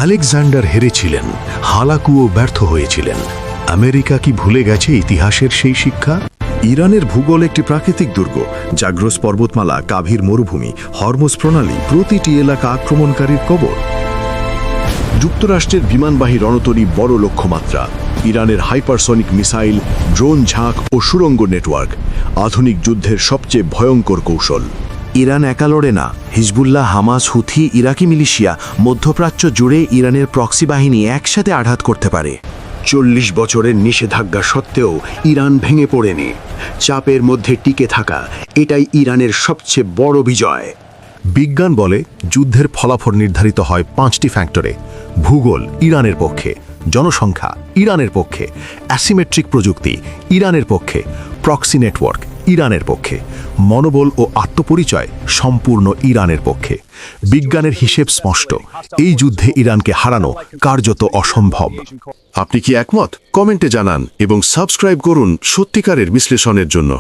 Alexander হেরেছিলেন, হালাকুও ব্যর্থ হয়েছিলেন। America কি ভুলে গেছে ইতিহাসের সেই শিক্ষা? ইরানের ভূগোল একটি প্রাকৃতিক দুর্গ। জাগ্রস পর্বতমালা, কাভির মরুভূমি, হরমুজ প্রণালী, প্রতিটি এলাকা আক্রমণকারীর কবর। যুক্তরাষ্ট্রের বিমানবাহী রণতরী বড় লক্ষ্যমাত্রা, ইরানের হাইপারসনিক মিসাইল, ড্রোন ঝাঁক ও সুড়ঙ্গ নেটওয়ার্ক আধুনিক যুদ্ধের সবচেয়ে ভয়ঙ্কর কৌশল। ইরান একা লড়ে না। হিজবুল্লাহ, হামাস, হুথি, ইরাকি মিলিশিয়া, মধ্যপ্রাচ্য জুড়ে ইরানের প্রক্সি বাহিনী একসাথে আঘাত করতে পারে। 40 বছরের নিষেধাজ্ঞা সত্ত্বেও ইরান ভেঙে পড়েনি। চাপের মধ্যে টিকে থাকা, এটাই ইরানের সবচেয়ে বড় বিজয়। বিজ্ঞান বলে যুদ্ধের ফলাফল নির্ধারিত হয় 5টি ফ্যাক্টরে। ভূগোল ইরানের পক্ষে, জনসংখ্যা ইরানের পক্ষে, অ্যাসিমেট্রিক প্রযুক্তি ইরানের পক্ষে, প্রক্সি নেটওয়ার্ক ইরানের পক্ষে, মনোবল ও আত্মপরিচয় সম্পূর্ণ ইরানের পক্ষে। বিজ্ঞানের হিসেব স্পষ্ট, এই যুদ্ধে ইরানকে হারানো কার্যত অসম্ভব। আপনি কি একমত? কমেন্টে জানান এবং সাবস্ক্রাইব করুন সত্যিকারের বিশ্লেষণের জন্য।